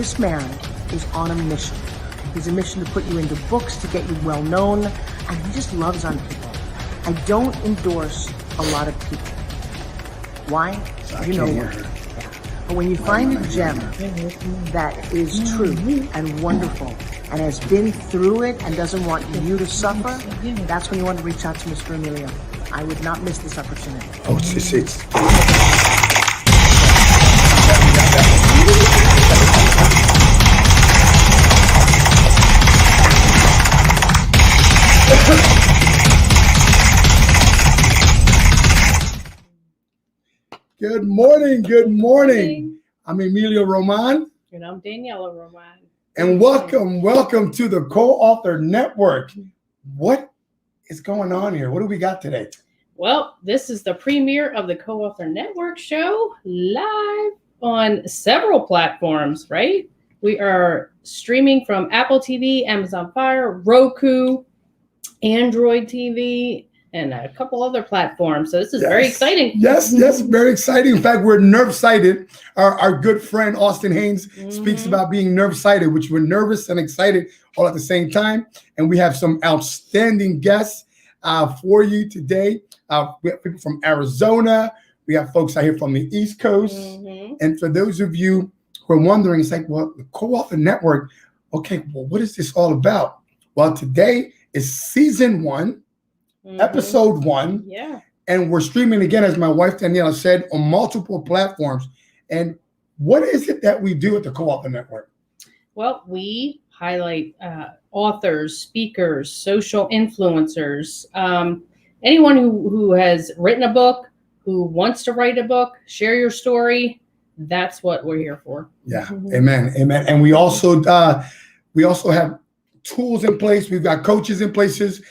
This man is on a mission. He's a mission to put you into books, to get you well known, and he just loves on people. I don't endorse a lot of people. Why? You know why. But when you find a gem that is true and wonderful and has been through it and doesn't want you to suffer, that's when you want to reach out to Mr. Emilio. I would not miss this opportunity. Oh, it's. Good morning. Good morning. I'm Emilio Roman. And I'm Daniela Roman. And welcome to the Co-Author Network. What is going on here? What do we got today? Well, this is the premiere of the Co-Author Network show live on several platforms, right? We are streaming from Apple TV, Amazon Fire, Roku, Android TV, and a couple other platforms. So this is very exciting. Yes, very exciting. In fact, we're nerve-sighted. Our good friend Austin Haynes speaks about being nerve-sighted, which we're nervous and excited all at the same time. And we have some outstanding guests for you today. We have people from Arizona. We have folks out here from the East Coast. And for those of you who are wondering, it's like, well, the Co-Author Network, okay, well, what is this all about? Well, today is season 1. Episode 1. Yeah. And we're streaming again, as my wife Daniela said, on multiple platforms. And what is it that we do at the Co-Author Network? Well, we highlight authors, speakers, social influencers, anyone who has written a book, who wants to write a book, share your story. That's what we're here for. Yeah. Amen. And we also have tools in place. We've got coaches in places.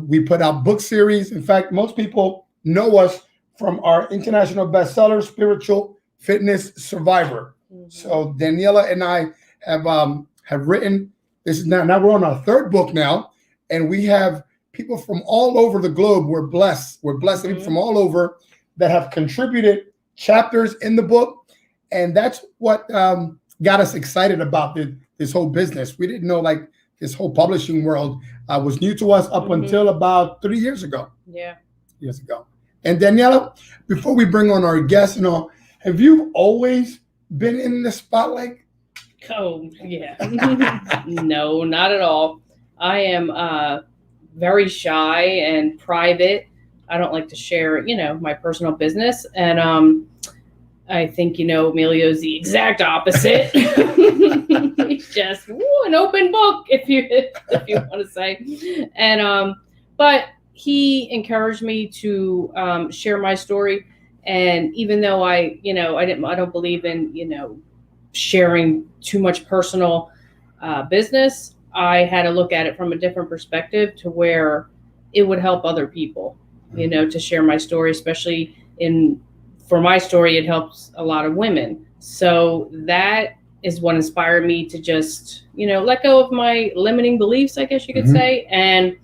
We put out book series. In fact, most people know us from our international bestseller, Spiritual Fitness Survivor. So Daniela and I have written this is now we're on our 3rd book now, and we have people from all over the globe. We're blessed. We're blessed people from all over that have contributed chapters in the book, and that's what got us excited about this whole business. We didn't know this whole publishing world was new to us up until about 3 years ago. Yeah. Years ago. And Daniela, before we bring on our guests and all, have you always been in the spotlight? Oh, yeah. No, not at all. I am very shy and private. I don't like to share, my personal business. And I think, Emilio's the exact opposite. He's just an open book, if you want to say. And but he encouraged me to share my story. And even though I don't believe in sharing too much personal business, I had to look at it from a different perspective to where it would help other people, to share my story, especially for my story, it helps a lot of women. So that is what inspired me to just, let go of my limiting beliefs, I guess you could say, and,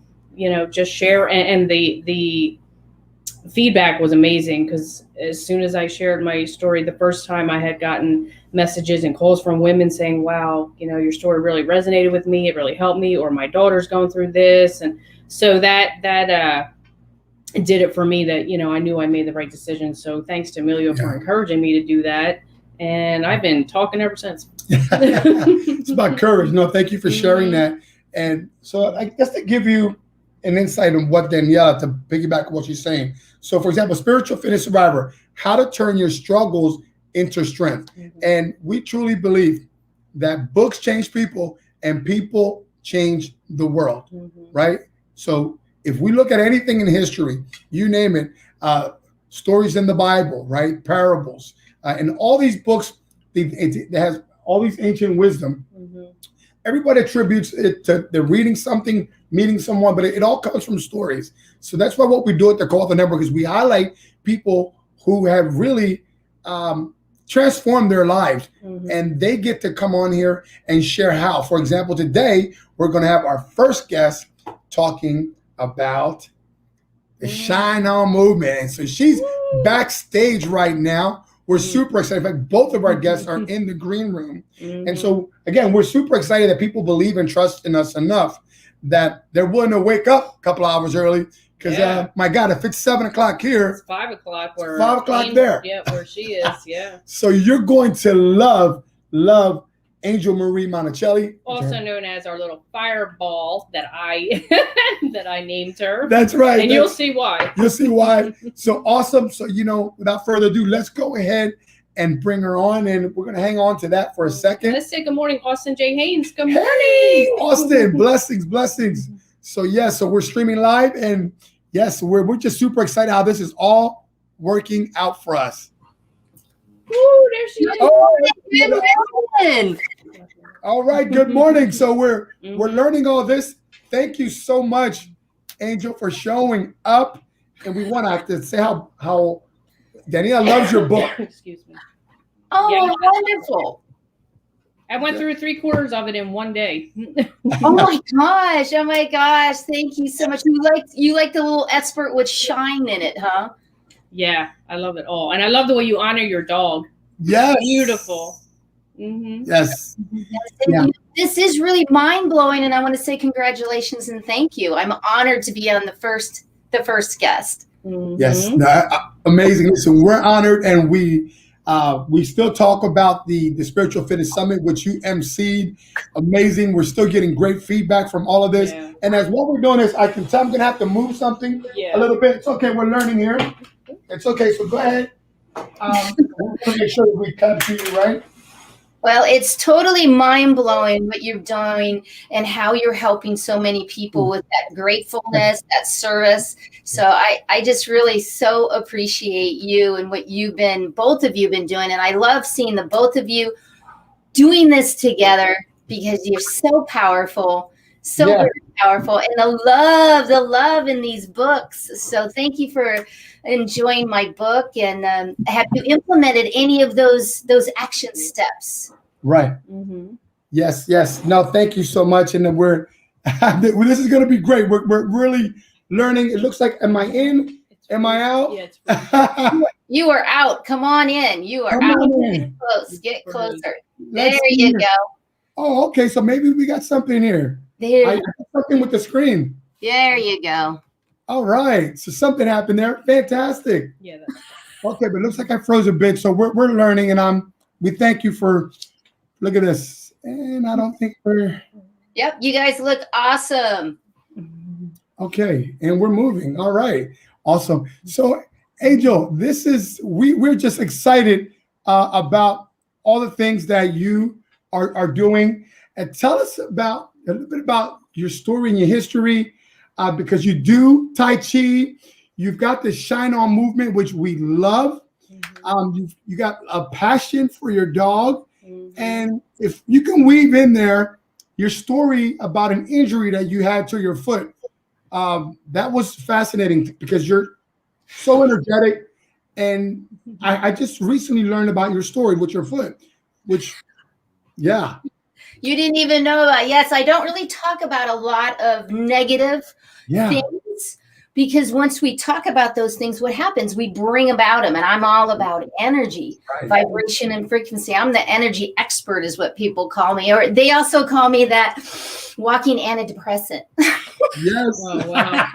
just share. And the feedback was amazing, because as soon as I shared my story, the first time, I had gotten messages and calls from women saying, wow, your story really resonated with me. It really helped me, or my daughter's going through this. And so that did it for me, that, I knew I made the right decision. So thanks to Emilio for encouraging me to do that. And I've been talking ever since. It's about courage. No, thank you for sharing that. And so I guess to give you an insight on what Daniela, to piggyback on what she's saying. So for example, Spiritual Fitness Survivor, how to turn your struggles into strength. And we truly believe that books change people and people change the world, right? So if we look at anything in history, you name it, stories in the Bible, right? Parables, and all these books, it has all these ancient wisdom. Everybody attributes it to they're reading something, meeting someone, but it all comes from stories. So that's why what we do at the Co-Author Network is we highlight people who have really transformed their lives, and they get to come on here and share how. For example, today we're going to have our first guest talking about the Shine On movement. And so she's backstage right now We're super excited. In fact, both of our guests are in the green room. Mhm. And so, again, we're super excited that people believe and trust in us enough that they're willing to wake up a couple hours early. Because, Yeah. my God, if it's 7 o'clock here, It's 5 o'clock where 5 o'clock there. Yeah, where she is. Yeah. So you're going to love Angel Marie Monticelli. Also known as our little fireball that I that I named her. That's right. And you'll see why. You'll see why. So awesome. So, without further ado, let's go ahead and bring her on. And we're going to hang on to that for a second. Let's say good morning, Austin J. Haynes. Good morning. Hey, Austin, blessings. So, so we're streaming live. And yes, we're just super excited how this is all working out for us. Woo, there she is. Oh, Good morning. all right. Good morning. So we're Mhm. learning all this. Thank you so much, Angel, for showing up. And we want to have to say how Daniela loves your book. Excuse me. Oh, Yeah. wonderful. I went through 3/4 of it in one day. Oh my gosh. Oh my gosh. Thank you so much. You like the little expert with shine in it, huh? Yeah, I love it all. And I love the way you honor your dog. Yes. Beautiful. Mm-hmm. Yes. Yes, Yeah. This is really mind blowing, and I want to say congratulations and thank you. I'm honored to be on the first guest. Yes. No, amazing. Listen, we're honored, and we still talk about the Spiritual Fitness Summit, which you emceed. Amazing. We're still getting great feedback from all of this. Yeah. And as what we're doing is, I can tell I'm going to have to move something Yeah. a little bit. It's okay. We're learning here. It's okay. So go ahead. We're going to make sure that we come to you, right? Well, it's totally mind blowing what you're doing and how you're helping so many people with that gratefulness, that service. So I just really so appreciate you and what both of you been doing. And I love seeing the both of you doing this together because you're so powerful, so Yeah. very powerful. And the love in these books. So thank you for enjoying my book. And have you implemented any of those action steps? Right. Mm-hmm. Yes. No, thank you so much. And then this is going to be great. We're really learning. It looks like, am I in? Am I out? Yeah, it's free. You are out. Come on in. You are Come out. on in. Get close. Get closer. Let's There see you here. go. Oh, okay. So maybe we got something here. There, I got something with the screen. there you go. All right. So something happened there. Fantastic. Yeah. Okay, but it looks like I froze a bit. So we're learning, and we thank you for. Look at this. And I don't think we're Yep, you guys look awesome. okay. And we're moving. All right. Awesome. So Angel, this is we're just excited about all the things that you are doing. And tell us about a little bit about your story and your history, because you do Tai Chi. You've got the Shine On movement, which we love. You got a passion for your dog. Mm-hmm. And if you can weave in there your story about an injury that you had to your foot, that was fascinating because you're so energetic. And I just recently learned about your story with your foot, which, yeah. You didn't even know about. Yes, I don't really talk about a lot of negative things because once we talk about those things, what happens? We bring about them, and I'm all about energy, vibration, and frequency. I'm the energy expert, is what people call me, or they also call me that walking antidepressant. Yes. Oh, wow.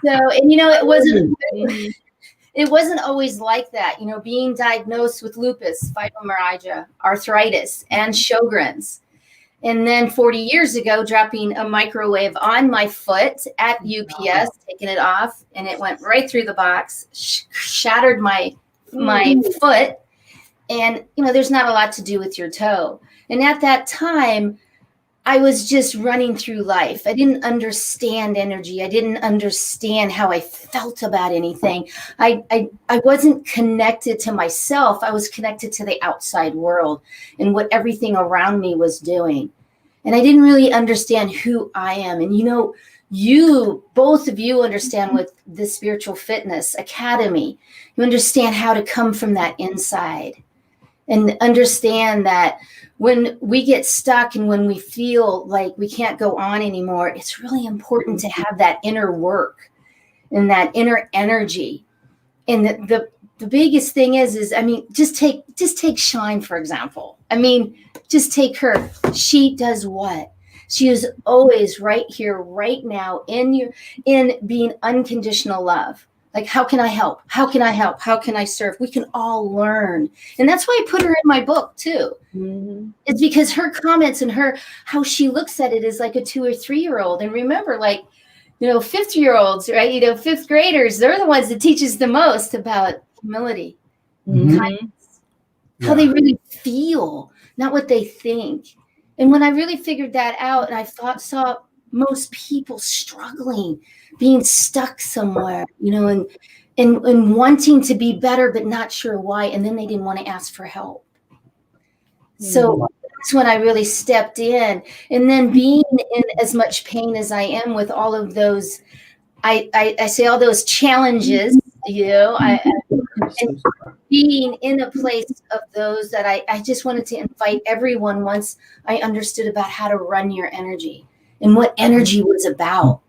So, and it wasn't always like that. Being diagnosed with lupus, fibromyalgia, arthritis, and Sjogren's. And then 40 years ago, dropping a microwave on my foot at UPS, taking it off, and it went right through the box, shattered my foot. And, there's not a lot to do with your toe. And at that time, I was just running through life. I didn't understand energy. I didn't understand how I felt about anything. I wasn't connected to myself. I was connected to the outside world and what everything around me was doing. And I didn't really understand who I am. And both of you understand with the Spiritual Fitness Academy, you understand how to come from that inside and understand that when we get stuck and when we feel like we can't go on anymore, it's really important to have that inner work and that inner energy. And the the biggest thing is, I mean, just take Shine, for example. I mean, just take her. She does what? She is always right here, right now, in being unconditional love. Like, how can I help? How can I help? How can I serve? We can all learn. And that's why I put her in my book too. Mm-hmm. It's because her comments and how she looks at it is like a 2 or 3 year old. And remember, like, 5th-year-olds, right? 5th graders, they're the ones that teach us the most about humility, kindness, how they really feel, not what they think. And when I really figured that out, and I saw most people struggling, being stuck somewhere, and wanting to be better, but not sure why. And then they didn't want to ask for help. So that's when I really stepped in. And then being in as much pain as I am with all of those, I say all those challenges, and being in a place of those that I just wanted to invite everyone, once I understood about how to run your energy and what energy was about,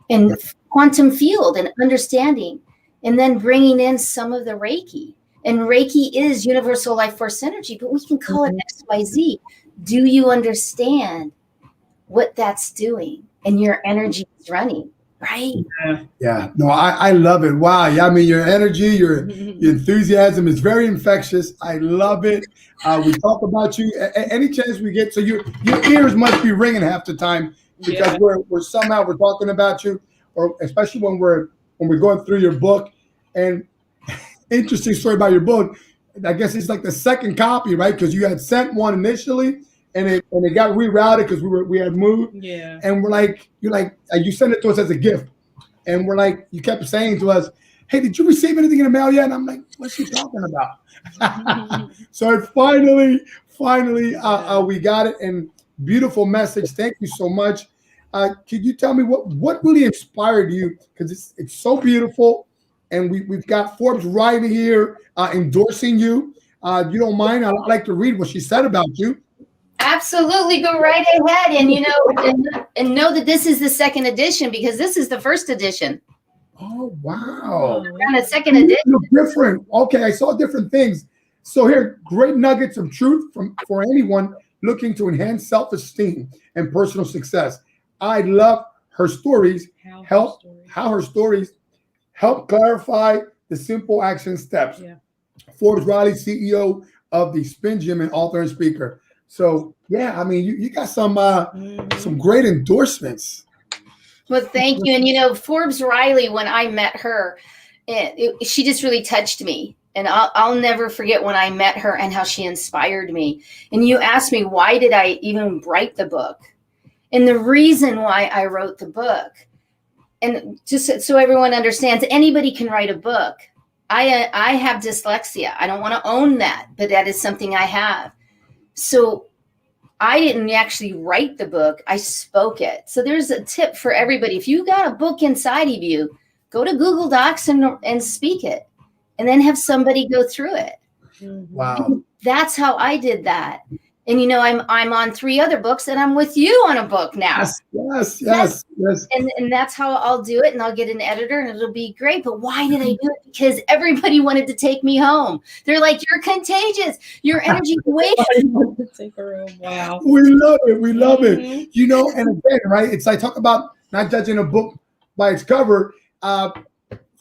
and quantum field and understanding, and then bringing in some of the Reiki. And Reiki is universal life force energy, but we can call it XYZ. Do you understand what that's doing? And your energy is running, right? Yeah. No, I love it. Wow. Yeah, I mean, your energy, your enthusiasm is very infectious. I love it. We talk about you any chance we get. So your ears must be ringing half the time, because we're somehow talking about you, or especially when we're going through your book. And interesting story about your book. I guess it's like the second copy, right? Because you had sent one initially, and it got rerouted because we had moved. Yeah. And you sent it to us as a gift, and we're like, you kept saying to us, "Hey, did you receive anything in the mail yet?" And I'm like, "What's she talking about?" So finally, we got it, and beautiful message. Thank you so much. Could you tell me what really inspired you? Because it's so beautiful. And we've got Forbes right here endorsing you. You don't mind? I'd like to read what she said about you. Absolutely, go right ahead, and and know that this is the second edition, because this is the first edition. Oh wow! We're on a second edition. Different. Okay, I saw different things. So here, great nuggets of truth for anyone looking to enhance self-esteem and personal success. I love her stories. How her stories help clarify the simple action steps. Yeah. Forbes Riley, CEO of the Spin Gym and author and speaker. So yeah, I mean, you got some great endorsements. Well, thank you. And Forbes Riley, when I met her, she just really touched me. And I'll never forget when I met her and how she inspired me. And you asked me, why did I even write the book? And the reason why I wrote the book, and just so everyone understands, anybody can write a book. I have dyslexia. I don't want to own that, but that is something I have. So I didn't actually write the book. I spoke it. So there's a tip for everybody. If you got a book inside of you, go to Google Docs and speak it, and then have somebody go through it. Wow. And that's how I did that. And I'm on 3 other books, and I'm with you on a book now. Yes. And that's how I'll do it, and I'll get an editor, and it'll be great. But why did I do it? Because everybody wanted to take me home. They're like, "You're contagious. Your energy way." Wow. We love it. And again, right? It's like, talk about not judging a book by its cover.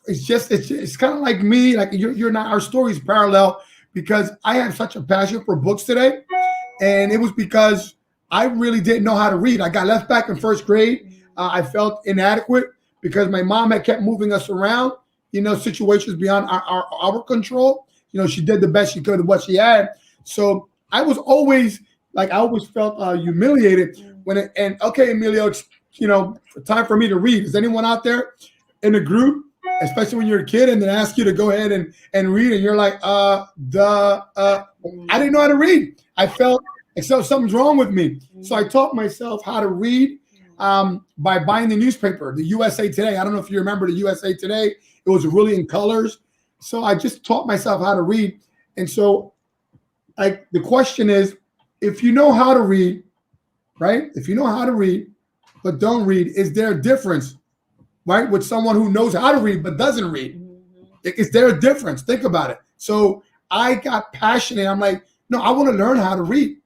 It's kind of like me. Like you're not. Our stories parallel, because I have such a passion for books today. And it was because I really didn't know how to read. I got left back in first grade. I felt inadequate because my mom had kept moving us around, situations beyond our control. She did the best she could with what she had. So I was always I always felt humiliated okay, Emilio, time for me to read. Is anyone out there in the group, especially when you're a kid, and then ask you to go ahead and read, and you're like, I didn't know how to read. I felt as though something's wrong with me. So I taught myself how to read by buying the newspaper, the USA Today. I don't know if you remember the USA Today. It was really in colors. So I just taught myself how to read. And so the question is, if you know how to read, right? If you know how to read, but don't read, is there a difference, right? With someone who knows how to read, but doesn't read? Is there a difference? Think about it. So I got passionate. I'm like, no, I want to learn how to read.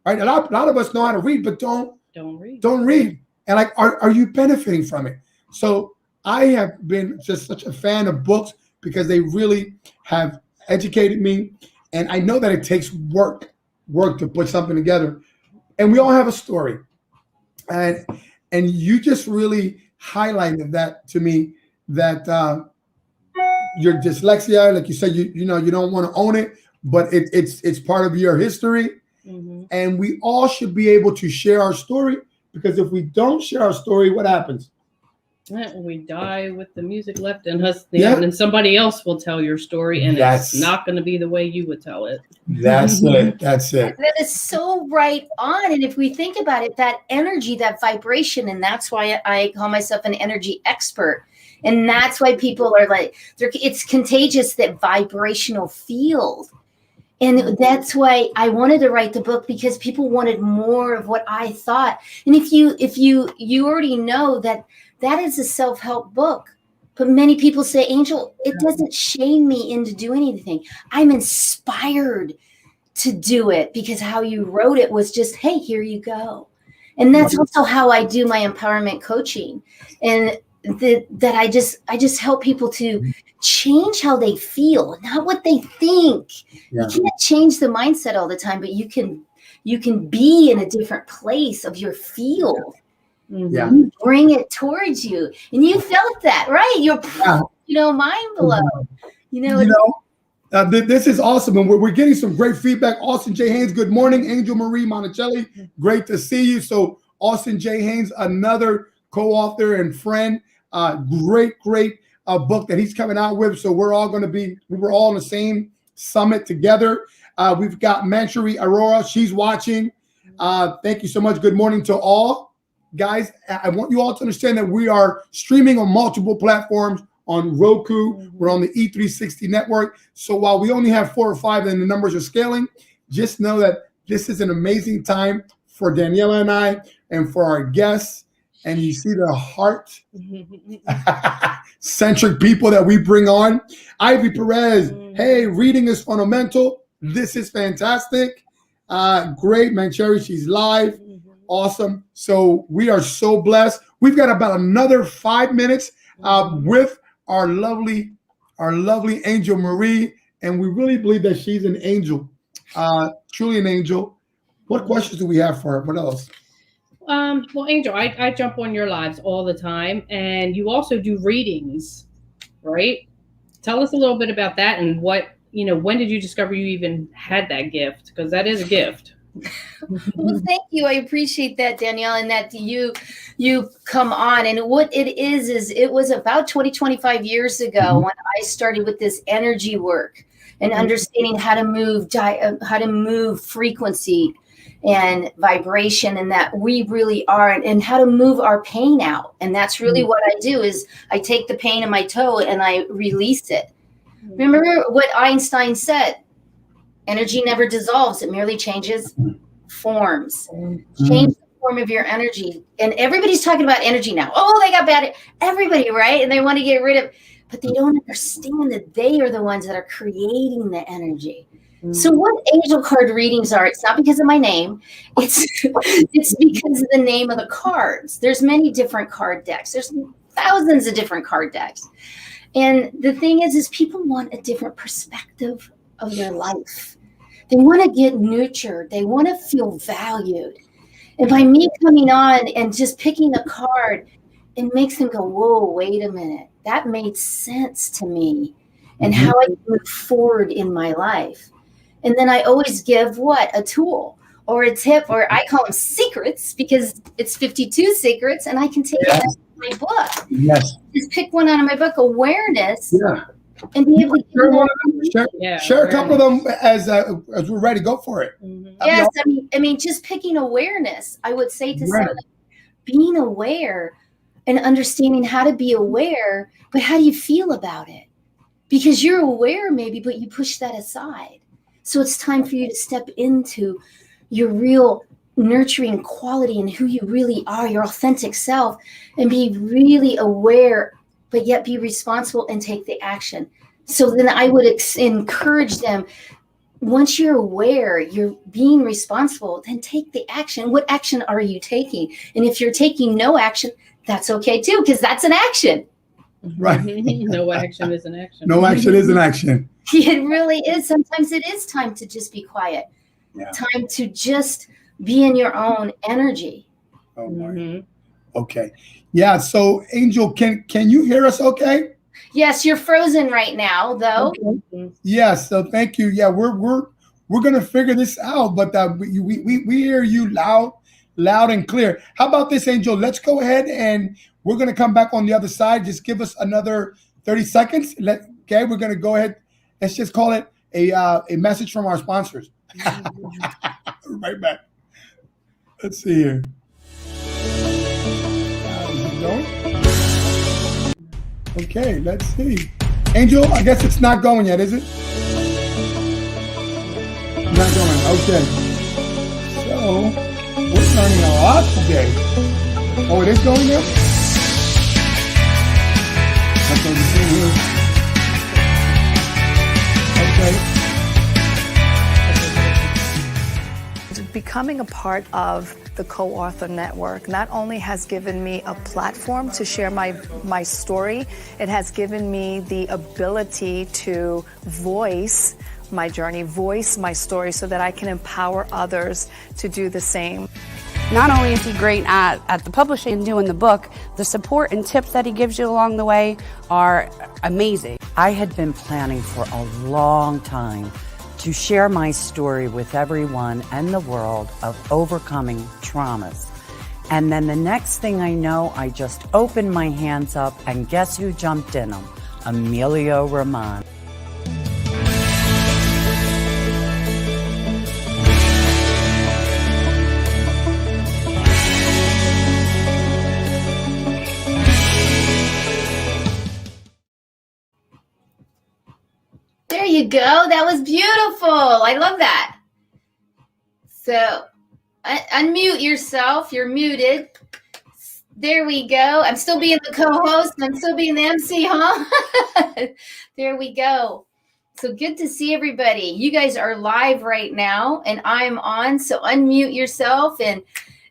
Right? A lot of us know how to read, but don't read. Don't read. And like, are you benefiting from it? So I have been just such a fan of books because they really have educated me. And I know that it takes work to put something together. And we all have a story. And you just really highlighted that to me, that your dyslexia, like you said, you know, you don't want to own it, but it's part of your history. Mm-hmm. And we all should be able to share our story, because if we don't share our story, what happens? We die with the music left in us, and then somebody else will tell your story, and it's not going to be the way you would tell it. That's it. That's it. That is so right on. And if we think about it, that energy, that vibration, and that's why I call myself an energy expert. And that's why people are like, it's contagious, that vibrational field. And that's why I wanted to write the book, because people wanted more of what I thought. And if you already know that is a self-help book, but many people say, Angel, it doesn't shame me into doing anything. I'm inspired to do it because how you wrote it was just, hey, here you go. And that's also how I do my empowerment coaching. And that I just help people to change how they feel, not what they think. You can't change the mindset all the time, but you can be in a different place of your field. Yeah. You bring it towards you, and you felt that, right? You're mind blown. This is awesome, and we're getting some great feedback. Austin J. Haynes, good morning. Angel Marie Monticelli, great to see you. So Austin J. Haynes, another co-author and friend, great book that he's coming out with. So we were all on the same summit together. We've got Manchuri Aurora, she's watching. Thank you so much. Good morning to all. Guys, I want you all to understand that we are streaming on multiple platforms. On Roku, we're on the E360 network. So while we only have 4 or 5 and the numbers are scaling, just know that this is an amazing time for Daniela and I, and for our guests. And you see the heart-centric people that we bring on. Ivy Perez, hey, reading is fundamental. This is fantastic. Great, Mancheri, she's live. Awesome. So we are so blessed. We've got about another 5 minutes with our lovely Angel Marie, and we really believe that she's an angel, truly an angel. What questions do we have for her? What else? Well, Angel, I jump on your lives all the time, and you also do readings, right? Tell us a little bit about that, and when did you discover you even had that gift? Because that is a gift. Well, thank you. I appreciate that, Danielle, and that you come on. And what it is it was about 25 years ago when I started with this energy work and understanding how to move frequency and vibration, and that we really are, and how to move our pain out. And that's really what I do, is I take the pain in my toe and I release it. Remember what Einstein said: energy never dissolves, it merely changes forms. Change the form of your energy. And everybody's talking about energy now. Oh, they got bad. Everybody, right? And they want to get rid of, but they don't understand that they are the ones that are creating the energy. So what angel card readings are, it's not because of my name. It's because of the name of the cards. There's many different card decks. There's thousands of different card decks. And the thing is people want a different perspective of their life. They want to get nurtured. They want to feel valued. And by me coming on and just picking a card, it makes them go, whoa, wait a minute. That made sense to me, and how I move forward in my life. And then I always give a tool or a tip, or I call them secrets, because it's 52 secrets, and I can take it out of my book. Yes. Just pick one out of my book, awareness. Yeah. And be able to share a couple of them as we're ready. Go for it. Yes, I mean, just picking awareness. I would say to someone, being aware and understanding how to be aware, but how do you feel about it? Because you're aware maybe, but you push that aside. So it's time for you to step into your real nurturing quality and who you really are, your authentic self, and be really aware, but yet be responsible and take the action. So then I would encourage them, once you're aware, you're being responsible, then take the action. What action are you taking? And if you're taking no action, that's okay too, because that's an action. Right. No action is an action. No action is an action. It really is. Sometimes it is time to just be quiet. Yeah. Time to just be in your own energy. Oh, my. Okay. Yeah. So, Angel, can you hear us? Okay. Yes, you're frozen right now, though. Okay. Yes. So, thank you. Yeah, we're gonna figure this out, but we hear you loud and clear. How about this, Angel? Let's go ahead and we're gonna come back on the other side. Just give us another 30 seconds. Okay. We're gonna go ahead. Let's just call it a message from our sponsors. Right back. Let's see here. How's it going? Okay, let's see. Angel, I guess it's not going yet, is it? Not going. Okay. So, we're learning a lot today. Oh, it is going yet? That's what we're seeing here. Okay. Becoming a part of the co-author network not only has given me a platform to share my story, it has given me the ability to voice my journey, voice my story so that I can empower others to do the same. Not only is he great at the publishing and doing the book, the support and tips that he gives you along the way are amazing. I had been planning for a long time to share my story with everyone and the world of overcoming traumas. And then the next thing I know, I just opened my hands up and guess who jumped in them? Emilio Roman. There you go. That was beautiful. I love that. So unmute yourself. You're muted. There we go. I'm still being the co-host. I'm still being the MC, huh? There we go. So good to see everybody. You guys are live right now and I'm on. So unmute yourself. And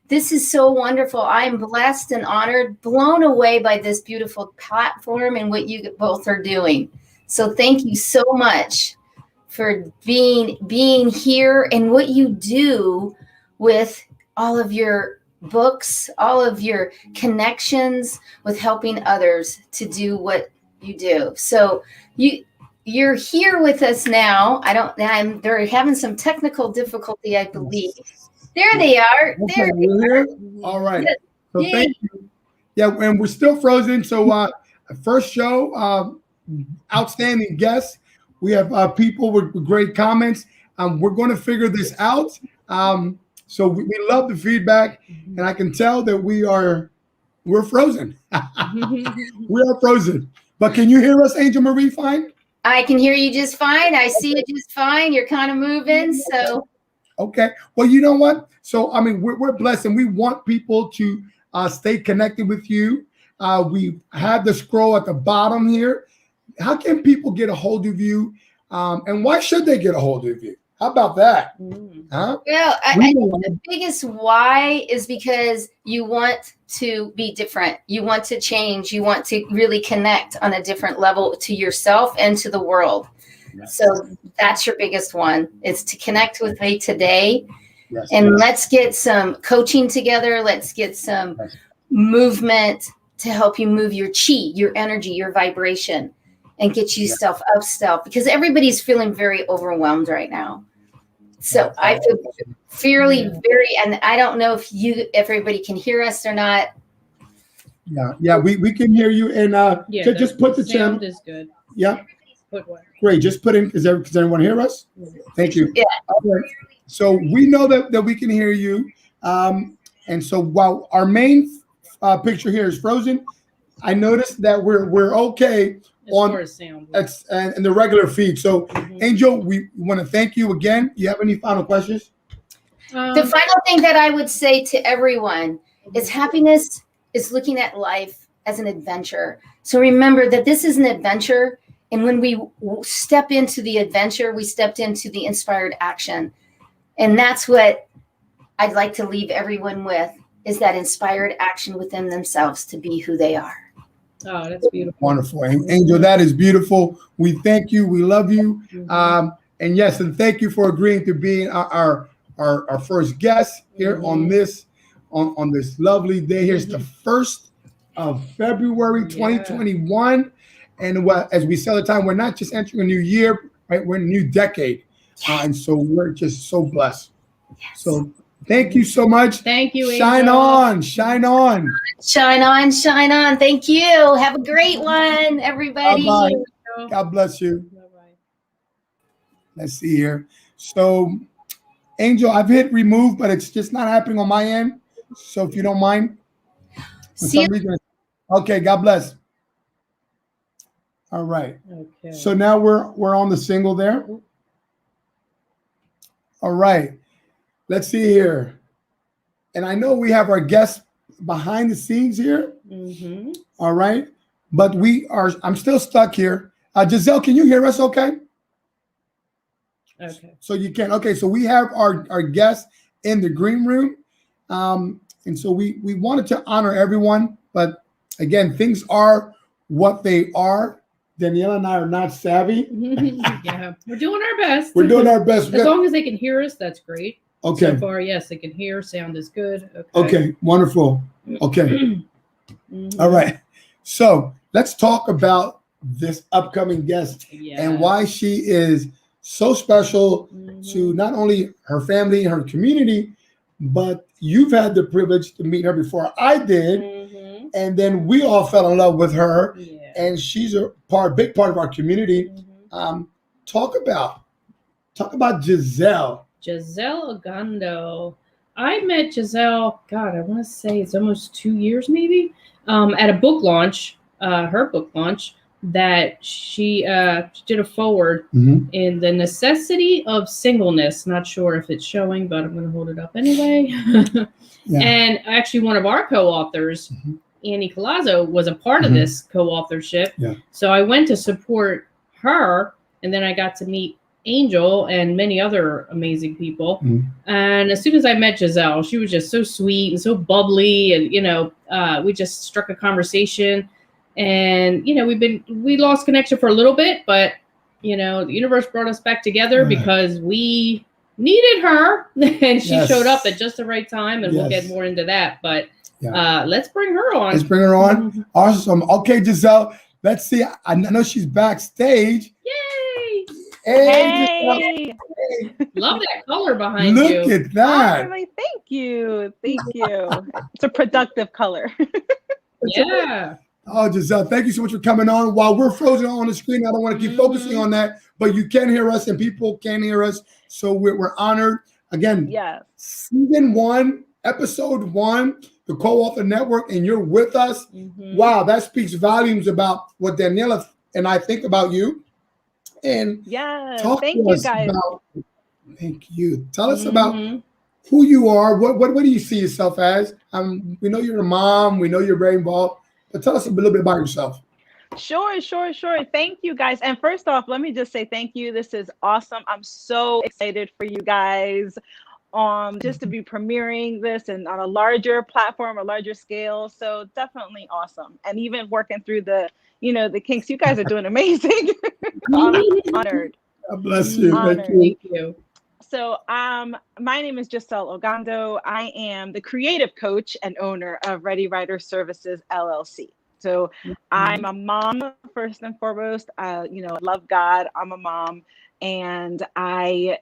this is so wonderful. I'm blessed and honored, blown away by this beautiful platform and what you both are doing. So thank you so much for being here and what you do with all of your books, all of your connections with helping others to do what you do. So you're here with us now. They're having some technical difficulty, I believe. There they are. Okay, we're here. All right. So thank you. Yeah, and we're still frozen. So first show, outstanding guests. We have people with great comments. We're going to figure this out. So we love the feedback, and I can tell that we're frozen. We are frozen. But can you hear us, Angel Marie, fine? I can hear you just fine. I see you just fine. You're kind of moving, so. Okay. Well, you know what? So, I mean, we're blessed, and we want people to stay connected with you. We have the scroll at the bottom here. How can people get a hold of you? And why should they get a hold of you? How about that? Huh? Well, I think the biggest why is because you want to be different. You want to change. You want to really connect on a different level to yourself and to the world. Yes. So that's your biggest one, is to connect with me today. Yes. And let's get some coaching together. Let's get some movement to help you move your chi, your energy, your vibration, and get you stuff up stuff, because everybody's feeling very overwhelmed right now. So I feel and I don't know if everybody can hear us or not. Yeah, we can hear you. And just put the sound channel. is good. Yeah. Put what? Great. Just put in. Does everyone hear us? Thank you. Yeah. Okay. So we know that we can hear you. And so while our main picture here is frozen, I noticed that we're okay on sound, and the regular feed. So Angel, we want to thank you again. Do you have any final questions? The final thing that I would say to everyone is happiness is looking at life as an adventure. So remember that this is an adventure. And when we step into the adventure, we stepped into the inspired action. And that's what I'd like to leave everyone with, is that inspired action within themselves to be who they are. Oh, that's beautiful. Wonderful. Angel, that is beautiful. We thank you. We love you. And yes, and thank you for agreeing to being our first guest here on this lovely day. Here's the 1st of February, 2021. And as we say all the time, we're not just entering a new year, right? We're in a new decade. And so we're just so blessed. Yes. So thank you so much. Thank you, Angel. Shine on, shine on. Shine on, shine on. Thank you. Have a great one, everybody. Bye-bye. God bless you. Bye-bye. Let's see here. So, Angel, I've hit remove, but it's just not happening on my end. So if you don't mind. Okay, God bless. All right. Okay. So now we're on the single there. All right. Let's see here. And I know we have our guests behind the scenes here. All right. But I'm still stuck here. Giselle, can you hear us okay? Okay. So you can. Okay. So we have our guests in the green room. And so we wanted to honor everyone. But again, things are what they are. Daniela and I are not savvy. Yeah. We're doing our best. We're doing our best. As long as they can hear us, that's great. Okay. So far, yes, they can hear. Sound is good. Okay. Wonderful. Okay. All right. So let's talk about this upcoming guest and why she is so special to not only her family and her community, but you've had the privilege to meet her before I did. And then we all fell in love with her. And she's a big part of our community. Talk about Giselle. Giselle Ogando. I met Giselle, God, I want to say it's almost 2 years maybe, at a book launch, her book launch, that she did a forward in The Necessity of Singleness. Not sure if it's showing, but I'm going to hold it up anyway. And actually one of our co-authors, Annie Colazzo, was a part of this co-authorship. So I went to support her, and then I got to meet Angel and many other amazing people. And as soon as I met Giselle, she was just so sweet and so bubbly, and we just struck a conversation. And we lost connection for a little bit, but the universe brought us back together because we needed her, and she showed up at just the right time. And we'll get more into that, but. Let's bring her on. Let's bring her on. Awesome. Okay, Giselle. Let's see. I know she's backstage. Yay! Hey! Love that color behind you. Look at that. Oh, thank you. Thank you. It's a productive color. Yeah. Oh, Giselle, thank you so much for coming on. While we're frozen on the screen, I don't want to keep focusing on that, but you can hear us and people can hear us. So we're honored. Again, Season 1, Episode 1, the Co-Author Network, and you're with us. Wow, that speaks volumes about what Daniela and I think about you. And thank you guys. Thank you. Tell us about who you are. What do you see yourself as? We know you're a mom. We know you're very involved. But tell us a little bit about yourself. Sure. Thank you, guys. And first off, let me just say thank you. This is awesome. I'm so excited for you guys. Just to be premiering this and on a larger platform, a larger scale. So definitely awesome. And even working through the kinks, you guys are doing amazing. I'm honored. God bless you. Thank you. So my name is Giselle Ogando. I am the creative coach and owner of Ready Writer Services, LLC. So I'm a mom, first and foremost. Love God. I'm a mom. And I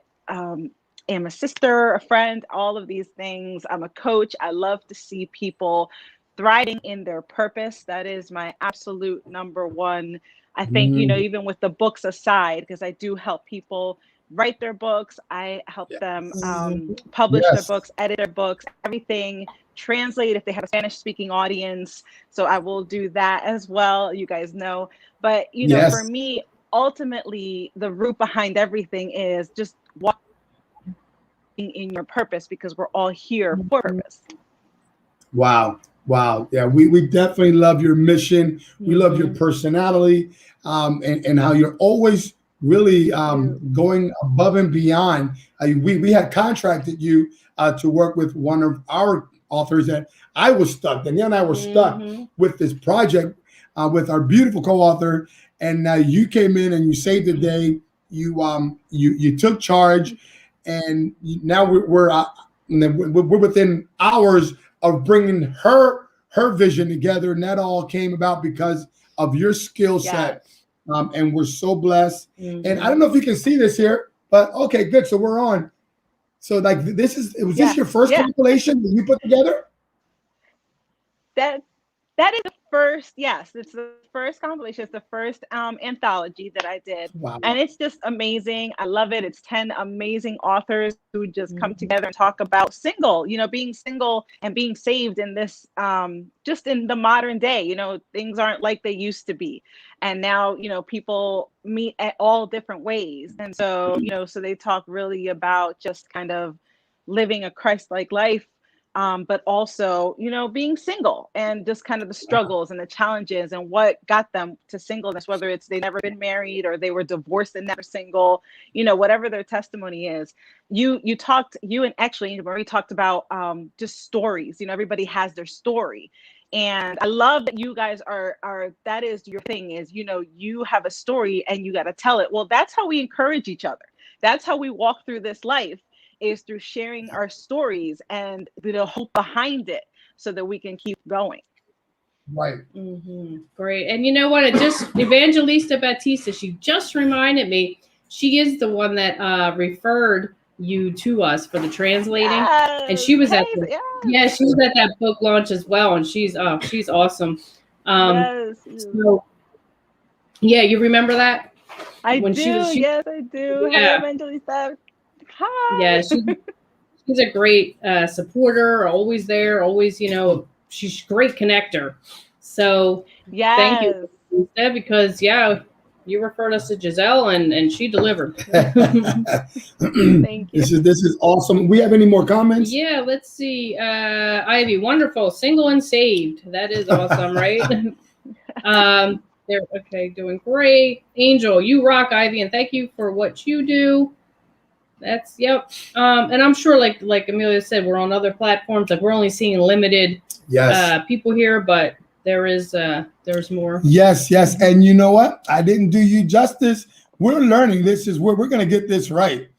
am a sister, a friend, all of these things. I'm a coach. I love to see people thriving in their purpose. That is my absolute number one. I think, even with the books aside, because I do help people write their books. I help them publish their books, edit their books, everything, translate if they have a Spanish speaking audience. So I will do that as well. You guys know. But, for me, ultimately, the root behind everything is just walking in your purpose, because we're all here for purpose. Wow. Wow. Yeah, we definitely love your mission. We love your personality, and how you're always really going above and beyond. We had contracted you to work with one of our authors that I was stuck. Danielle and I were stuck with this project with our beautiful co-author, and you came in and you saved the day. You took charge, and now we're within hours of bringing her vision together, and that all came about because of your skill set. And we're so blessed. And I don't know if you can see this here, but okay, good. So we're on. So like this your first compilation that you put together? That is the first, yes, it's the first compilation. It's the first anthology that I did. Wow. And it's just amazing. I love it. It's 10 amazing authors who just come together and talk about being single and being saved in this, just in the modern day. Things aren't like they used to be. And now, people meet at all different ways. And so, so they talk really about just kind of living a Christ-like life. But also, being single and just kind of the struggles and the challenges and what got them to singleness, whether it's they never been married or they were divorced and never single, whatever their testimony is. You and actually Marie talked about just stories. Everybody has their story. And I love that you guys are that is your thing is, you have a story and you got to tell it. Well, that's how we encourage each other. That's how we walk through this life, is through sharing our stories and the hope behind it so that we can keep going. Right. Great. And you know what? Evangelista Batista, she just reminded me, she is the one that referred you to us for the translating. Yes, and she was she was at that book launch as well. And she's awesome. So, yeah, you remember that? I do. Yes, I do. Yeah. Hi, Evangelista. Hi. Yeah, she's a great supporter, always there, always, she's a great connector. So thank you, Lisa, because you referred us to Giselle and she delivered. Thank you. This is awesome. We have any more comments? Yeah, let's see. Ivy, wonderful, single and saved. That is awesome, right? They're okay, doing great. Angel, you rock, Ivy, and thank you for what you do. That's and I'm sure like Amelia said, we're on other platforms, like we're only seeing limited people here, but there's more. Yes, and you know what, I didn't do you justice. We're learning. This is where we're going to get this right.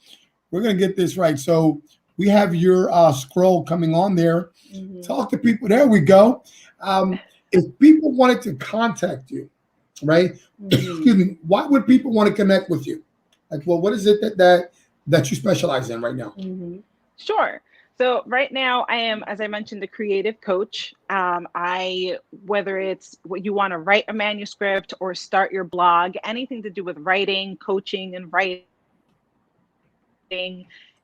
So we have your scroll coming on there. Talk to people. There we go. If people wanted to contact you, right, excuse me, why would people want to connect with you? Like, well, what is it that you specialize in right now? Sure. So right now I am, as I mentioned, a creative coach. Whether it's what you want to write a manuscript or start your blog, anything to do with writing, coaching, and writing.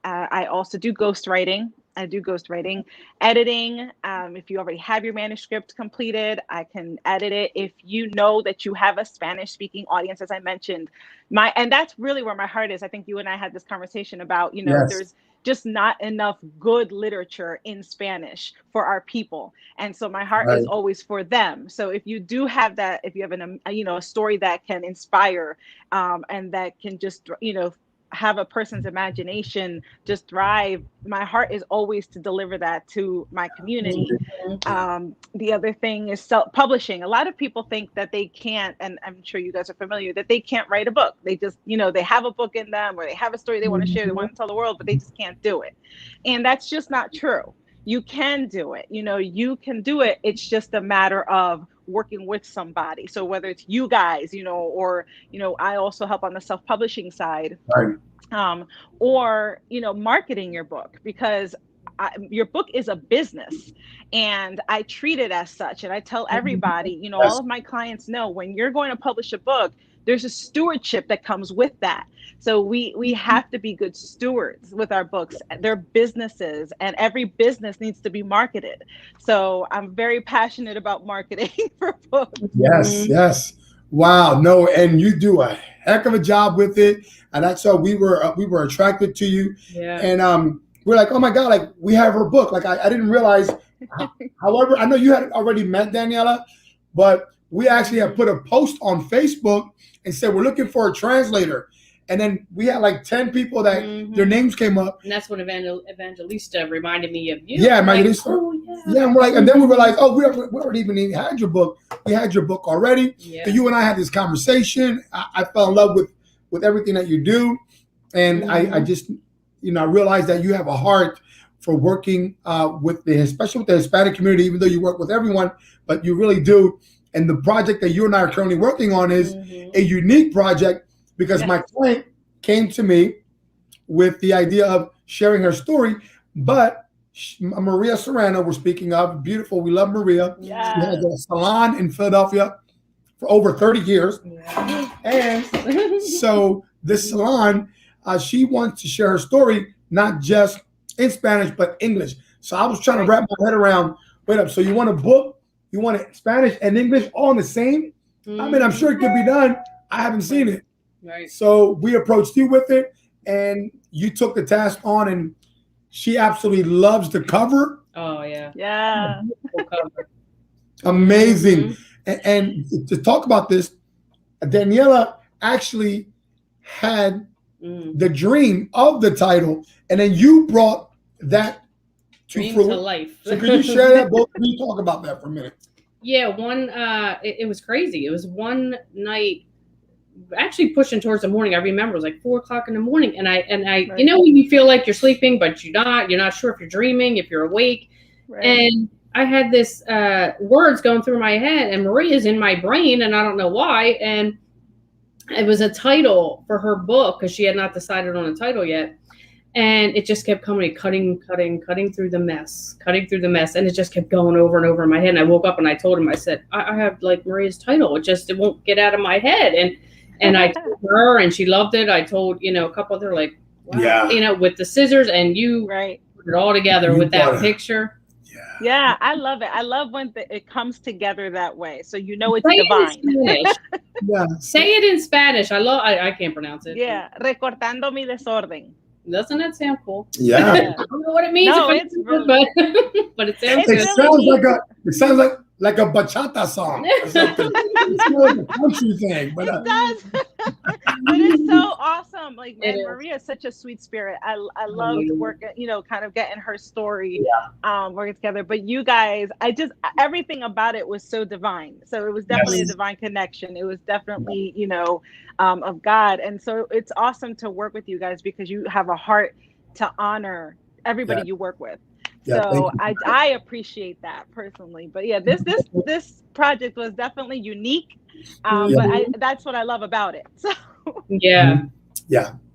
I also do ghostwriting. Editing. If you already have your manuscript completed, I can edit it. If you know that you have a Spanish-speaking audience, as I mentioned, and that's really where my heart is. I think you and I had this conversation about, there's just not enough good literature in Spanish for our people, and so my heart is always for them. So if you do have that, if you have a story that can inspire, and that can just have a person's imagination just thrive, my heart is always to deliver that to my community. The other thing is self-publishing. A lot of people think that they can't, and I'm sure you guys are familiar, that they can't write a book. They just, they have a book in them, or they have a story they want to share, they want to tell the world, but they just can't do it. And that's just not true. You can do it. You can do it. It's just a matter of working with somebody. So whether it's you guys, or, I also help on the self-publishing side, or, marketing your book, because your book is a business and I treat it as such. And I tell everybody, all of my clients know when you're going to publish a book, there's a stewardship that comes with that. So we have to be good stewards with our books. They're businesses, and every business needs to be marketed. So I'm very passionate about marketing for books. Yes. Wow. No, and you do a heck of a job with it. And that's how we were attracted to you. Yeah. And we're like, oh my God, like we have her book. Like I didn't realize However, I know you had already met Daniela, but we actually have put a post on Facebook and said we're looking for a translator. And then we had like 10 people that their names came up. And that's when Evangelista reminded me of you. Yeah, Evangelista. Like, oh, yeah. Yeah, and we're like, and then we realized, oh, we already even had your book. We had your book already. Yeah. So you and I had this conversation. I fell in love with everything that you do. And I just, I realized that you have a heart for working especially with the Hispanic community, even though you work with everyone, but you really do. And the project that you and I are currently working on is a unique project because my client came to me with the idea of sharing her story, but Maria Serrano, we're speaking of, beautiful. We love Maria. Yeah. She has a salon in Philadelphia for over 30 years. Yeah. And so this salon, she wants to share her story, not just in Spanish, but English. So I was trying to wrap my head around, wait up, so you want a book, you want it Spanish and English all in the same? I mean, I'm sure it could be done. I haven't seen it. Right. So we approached you with it, and you took the task on, and she absolutely loves the cover. Oh, yeah. Yeah. Amazing. And to talk about this, Daniela actually had the dream of the title, and then you brought that to life. So could you share that? Both of you talk about that for a minute. Yeah, it was crazy. It was one night, actually pushing towards the morning. I remember it was like 4:00 in the morning, and I right. You know when you feel like you're sleeping, but you're not sure if you're dreaming, if you're awake, right. And I had this words going through my head, and Maria's in my brain, and I don't know why, and it was a title for her book because she had not decided on a title yet. And it just kept coming, cutting through the mess, and it just kept going over and over in my head. And I woke up and I told him, I said, I have like Maria's title. It won't get out of my head. And I told her, and she loved it. I told, a couple of them, like, wow, with the scissors, and you put it all together with that picture. Yeah, I love it. I love when it comes together that way. So it's divine. Say it in Spanish. I can't pronounce it. Yeah, recortando mi desorden. Doesn't that sound cool? Yeah. I don't know what it means. No, it's really, but it sounds good. It sounds like a bachata song or something. It's more like a country thing. But, it does. But it's so awesome. Like, man, Maria is such a sweet spirit. I love working, kind of getting her story working together. But you guys, everything about it was so divine. So it was definitely a divine connection. It was definitely, of God. And so it's awesome to work with you guys because you have a heart to honor everybody you work with. So I appreciate that personally. But this project was definitely unique. But that's what I love about it. So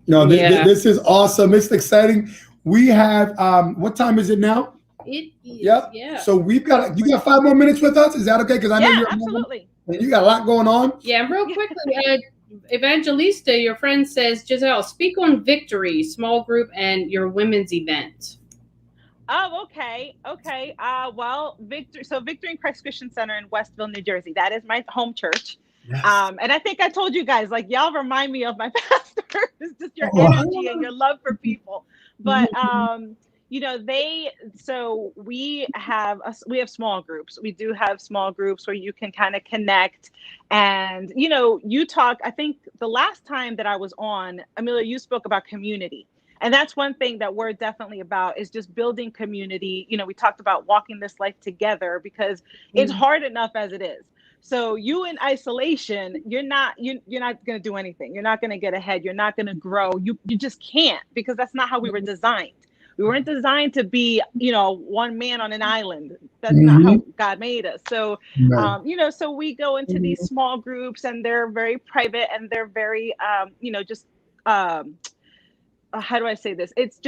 No, this is awesome. It's exciting. We have what time is it now? It is. Yep. Yeah. So you got 5 more minutes with us. Is that okay? Because I know you're absolutely. You got a lot going on. Yeah, real quickly, Evangelista, your friend says, Giselle, speak on Victory, small group, and your women's event. Oh, okay. Well, Victory in Christ Christian Center in Westville, New Jersey. That is my home church. Yes. And I think I told you guys, like, y'all remind me of my pastor. It's just your energy and your love for people. But we have small groups. We do have small groups where you can kind of connect. And you talk. I think the last time that I was on, Amelia, you spoke about community. And that's one thing that we're definitely about is just building community. We talked about walking this life together because it's hard enough as it is. So you in isolation, you're not going to do anything. You're not going to get ahead. You're not going to grow. You just can't, because that's not how we were designed. We weren't designed to be, one man on an island. That's not how God made us. So, so we go into these small groups, and they're very private, and they're very, how do I say this? It's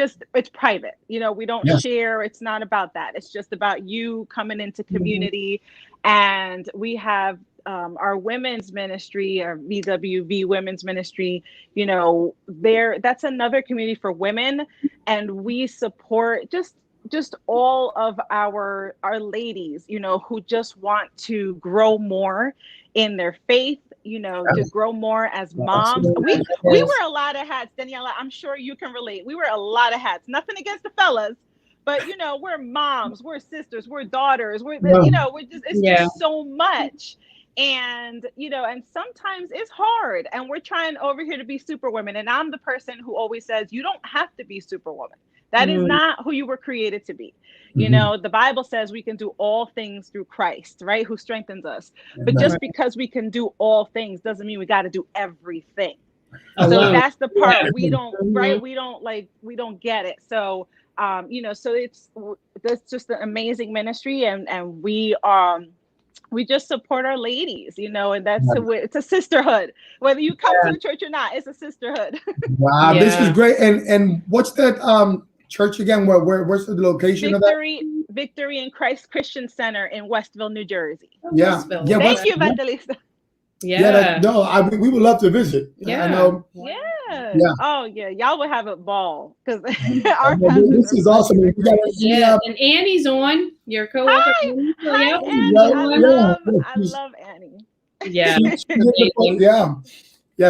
private. We don't share. It's not about that. It's just about you coming into community. And we have our women's ministry, our VWV women's ministry, that's another community for women. And we support just all of our ladies, who just want to grow more in their faith, to grow more as moms. We wear a lot of hats, Daniela. I'm sure you can relate. We wear a lot of hats. Nothing against the fellas, but we're moms, we're sisters, we're daughters, we're it's just so much. And and sometimes it's hard, and we're trying over here to be superwomen, and I'm the person who always says you don't have to be superwoman. That is not who you were created to be. The Bible says we can do all things through Christ, right? Who strengthens us. But just because we can do all things doesn't mean we got to do everything. So that's the part we don't, right? We don't get it. So, so that's just an amazing ministry, and we just support our ladies, and it's a sisterhood. Whether you come to the church or not, it's a sisterhood. Wow, this is great. And what's that church again? Where's the location of that? Victory in Christ Christian Center in Westville, New Jersey. Yeah. Thank you, Evangelista. We would love to visit. I know. Oh yeah, y'all would have a ball because this is awesome. And Annie's on your co-author. Hi, Annie. I love Annie. Yeah,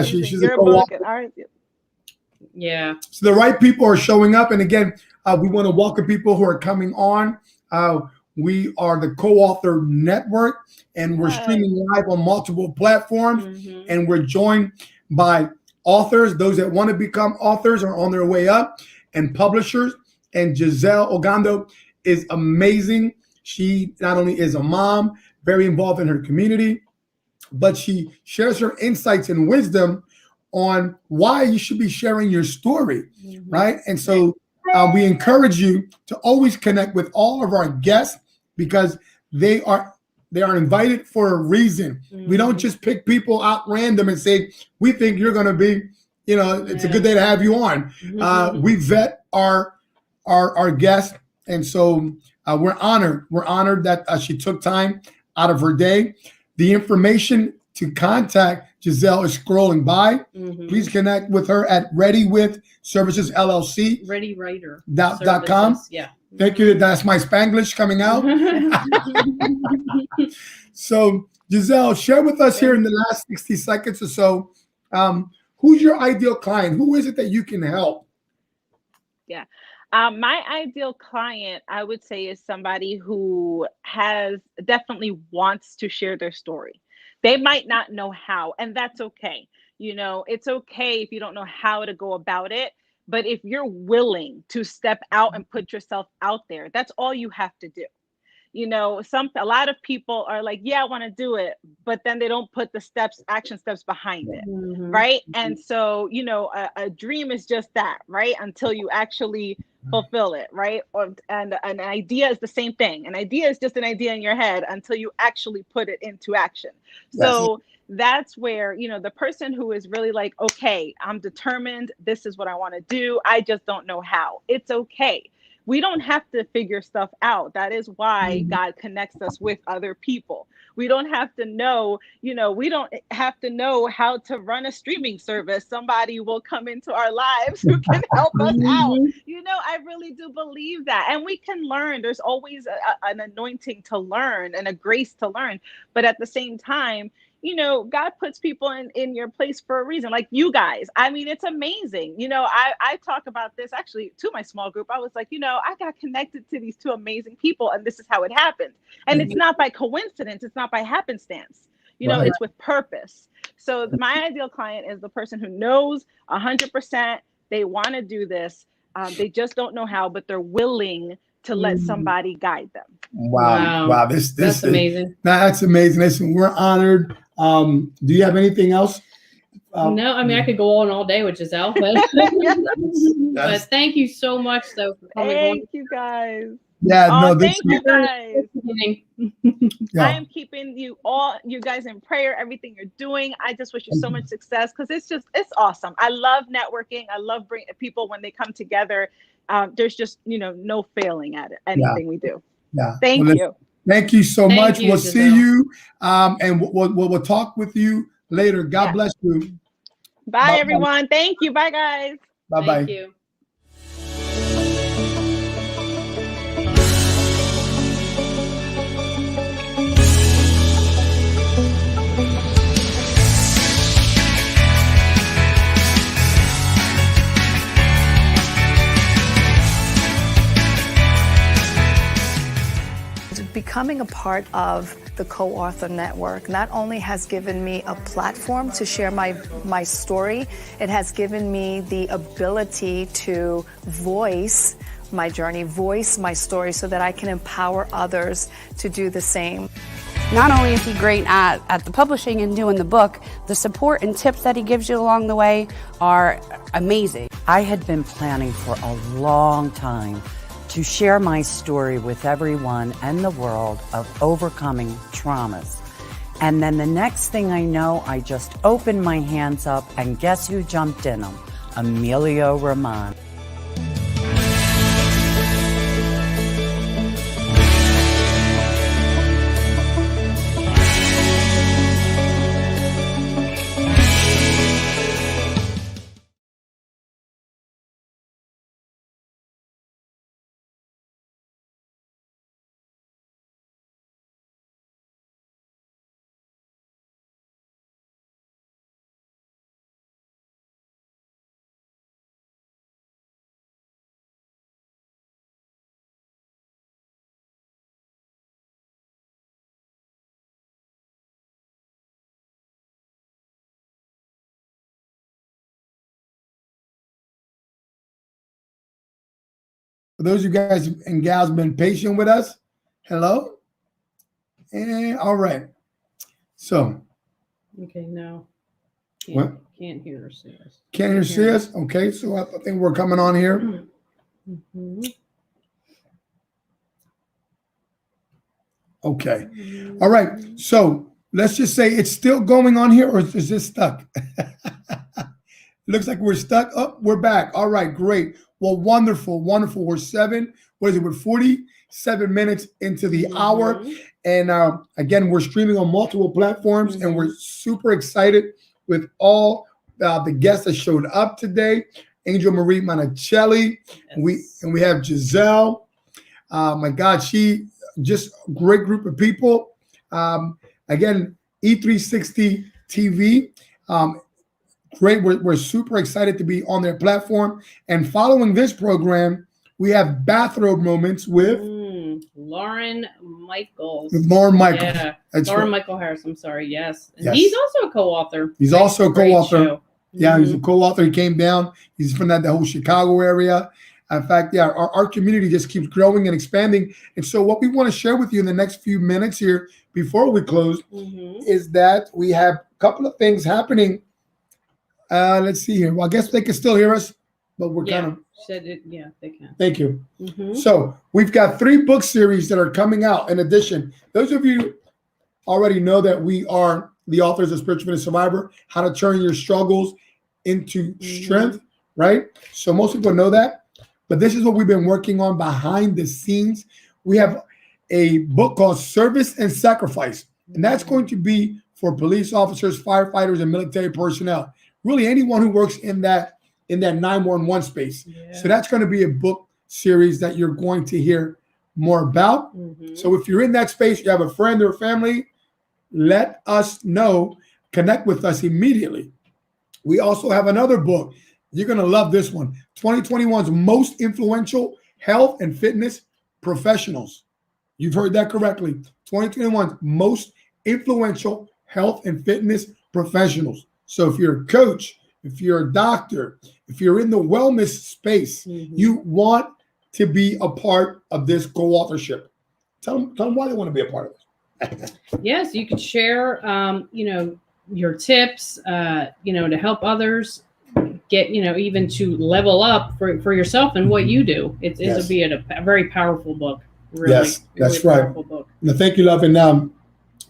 she's a co-author. All right. Yeah. So the right people are showing up, and again, we want to welcome people who are coming on. We are the Co-Author Network, and we're streaming live on multiple platforms, and we're joined by authors, those that want to become authors or on their way up, and publishers. And Giselle Ogando is amazing. She not only is a mom, very involved in her community, but she shares her insights and wisdom on why you should be sharing your story, right? And so we encourage you to always connect with all of our guests because they are invited for a reason. We don't just pick people out random and say, we think you're going to be, it's a good day to have you on. We vet our guests. And so we're honored. We're honored that she took time out of her day. The information to contact Giselle is scrolling by. Please connect with her at Ready With Services LLC. ReadyWriter.com. Yeah. Thank you. That's my Spanglish coming out. So, Giselle, share with us here in the last 60 seconds or so, who's your ideal client? Who is it that you can help? Yeah. My ideal client, I would say, is somebody who definitely wants to share their story. They might not know how, and that's okay. It's okay if you don't know how to go about it. But if you're willing to step out and put yourself out there, that's all you have to do. A lot of people are like, yeah, I want to do it, but then they don't put the action steps behind it. Right. And so, a dream is just that, right? Until you actually fulfill it. Right. And an idea is the same thing. An idea is just an idea in your head until you actually put it into action. So that's where, the person who is really like, okay, I'm determined. This is what I want to do. I just don't know how. It's okay. We don't have to figure stuff out. That is why God connects us with other people. We don't have to know, we don't have to know how to run a streaming service. Somebody will come into our lives who can help us out. I really do believe that. And we can learn. There's always an anointing to learn and a grace to learn. But at the same time, God puts people in your place for a reason, like you guys. I mean, it's amazing. I talk about this actually to my small group. I was like, I got connected to these two amazing people, and this is how it happened. And it's not by coincidence. It's not by happenstance. It's with purpose. So my ideal client is the person who knows 100% they want to do this. They just don't know how, but they're willing to let somebody guide them. Wow. That's amazing. That's amazing. Listen, we're honored. Do you have anything else? No, I mean, I could go on all day with Giselle, but, but thank you so much, though, for coming on. Thank you, guys. Thank you guys. Yeah. I am keeping you guys in prayer, everything you're doing. I just wish you so much success because it's awesome. I love networking. I love bringing people when they come together. There's just, no failing at it. Anything we do. Yeah. Thank you. Thank you so much. We'll Giselle. see you. And we'll talk with you later. God bless you. Bye, everyone. Thank you. Bye, guys. Bye-bye. Thank you. Becoming a part of the co-author network not only has given me a platform to share my story, it has given me the ability to voice my journey, voice my story so that I can empower others to do the same. Not only is he great at the publishing and doing the book, the support and tips that he gives you along the way are amazing. I had been planning for a long time to share my story with everyone and the world of overcoming traumas. And then the next thing I know, I just opened my hands up and guess who jumped in them? Emilio Roman. For those of you guys and gals been patient with us, hello. And all right. So. Okay, no. What? Can't hear or see us. Can't hear or see us? Okay, so I think we're coming on here. Mm-hmm. Okay. All right. So let's just say it's still going on here, or is this stuck? Looks like we're stuck. Oh, we're back. All right, great. Well, wonderful, wonderful. We're 47 minutes into the hour. And again, we're streaming on multiple platforms, and we're super excited with all the guests that showed up today. Angel Marie Monticelli, Yes. we have Giselle. My God, she just a great group of people. Again, e360TV. Great. We're super excited to be on their platform. And following this program, we have Bathrobe Moments with Lauren Michaels. Lauren Michaels. Yeah. That's Lauren right. Michael Harris. I'm sorry. Yes. And Yes. he's also a co-author. He's also a Great co-author. show. Yeah, he's a co-author. He came down. He's from the whole Chicago area. In fact, yeah, our community just keeps growing and expanding. And so what we want to share with you in the next few minutes here before we close is that we have a couple of things happening. Let's see here. Well, I guess they can still hear us, but we're kind of. Said it. Yeah, they can. Thank you. So we've got 3 book series that are coming out. In addition, those of you already know that we are the authors of Spiritual Fitness Survivor, How to Turn Your Struggles into Strength, right? So most people know that. But this is what we've been working on behind the scenes. We have a book called Service and Sacrifice, and that's going to be for police officers, firefighters, and military personnel. Really anyone who works in that 911 space. Yeah. So that's going to be a book series that you're going to hear more about. So if you're in that space, you have a friend or family, let us know. Connect with us immediately. We also have another book. You're going to love this one. 2021's most influential health and fitness professionals. You've heard that correctly. 2021's most influential health and fitness professionals. So if you're a coach, if you're a doctor, if you're in the wellness space, you want to be a part of this co-authorship. Tell them why they want to be a part of this. Yes, you could share, your tips, to help others get, even to level up for yourself and what you do. It'll be a very powerful book. Really, yes, that's really right. Powerful book. Now, thank you, love. And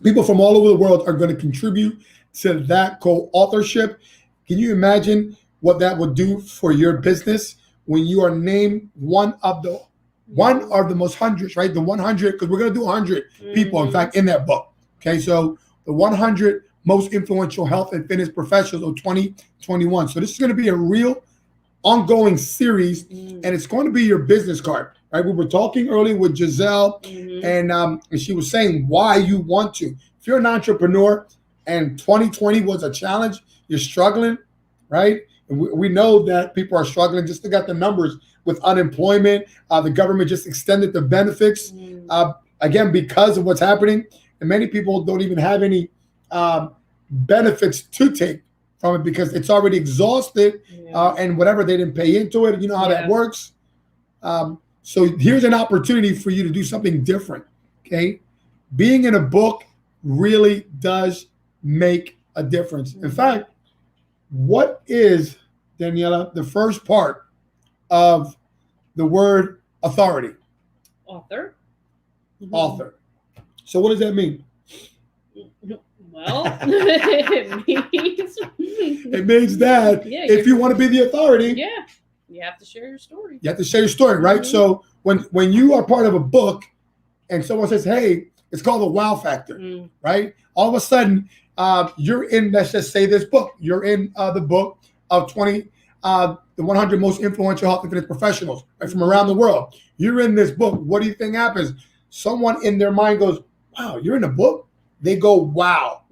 people from all over the world are going to contribute to that co-authorship. Can you imagine what that would do for your business when you are named one of the most hundreds, right? The 100, because we're going to do 100 people, in fact, in that book. Okay, so the 100 most influential health and fitness professionals of 2021. So this is going to be a real ongoing series, and it's going to be your business card, right? We were talking earlier with Giselle, and she was saying why you want to. If you're an entrepreneur and 2020 was a challenge, you're struggling, right? And we know that people are struggling. Just to get the numbers with unemployment. The government just extended the benefits. again, because of what's happening, and many people don't even have any benefits to take from it because it's already exhausted, and whatever they didn't pay into it. You know how that works. So here's an opportunity for you to do something different. Okay, being in a book really does make a difference. In fact, what is, Daniela, the first part of the word authority? Author. Author. So what does that mean? Well, it means that if you want to be the authority, you have to share your story. You have to share your story, right? So when you are part of a book and someone says, hey, it's called the wow factor, right? All of a sudden, you're in, let's just say this book. You're in the book of the 100 most influential health and fitness professionals, right, from around the world. You're in this book. What do you think happens? Someone in their mind goes, wow, you're in a book? They go, wow,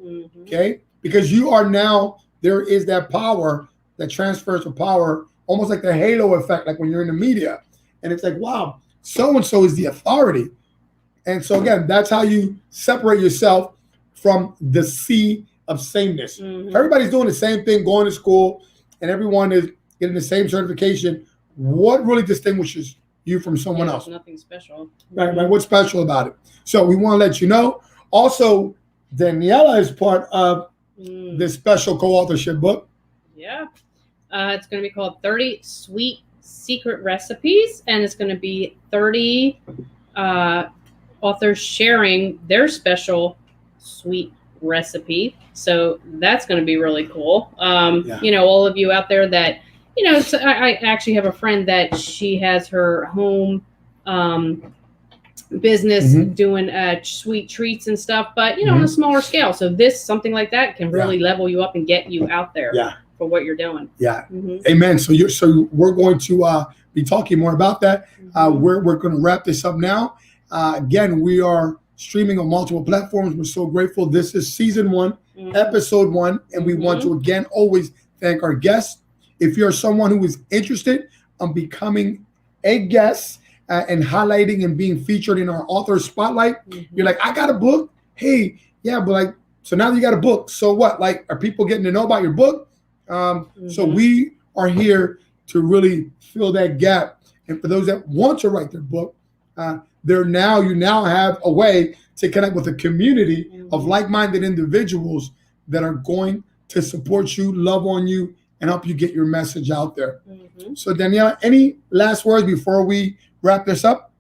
okay? Because you are now, there is that power, that transfers of power, almost like the halo effect, like when you're in the media. And it's like, wow, so-and-so is the authority. And so again, that's how you separate yourself from the sea of sameness. Everybody's doing the same thing, going to school, and everyone is getting the same certification. What really distinguishes you from someone else? Nothing special. Right. What's special about it? So we want to let you know. Also, Daniela is part of this special co-authorship book. Yeah. It's going to be called 30 Sweet Secret Recipes, and it's going to be 30 authors sharing their special sweet recipe. So that's going to be really cool. You know, all of you out there that, you know, I actually have a friend that she has her home business doing sweet treats and stuff, but, you know, on a smaller scale. So something like that can really level you up and get you out there for what you're doing. Amen. So we're going to be talking more about that. We're going to wrap this up now. Again, we are streaming on multiple platforms. We're so grateful. This is season 1, episode 1, and we want to again always thank our guests. If you're someone who is interested in becoming a guest and highlighting and being featured in our author spotlight, you're like, I got a book. Hey, yeah, but like, so now you got a book. So what? Like, are people getting to know about your book? So we are here to really fill that gap. And for those that want to write their book, you now have a way to connect with a community of like-minded individuals that are going to support you, love on you, and help you get your message out there. So Daniela, any last words before we wrap this up?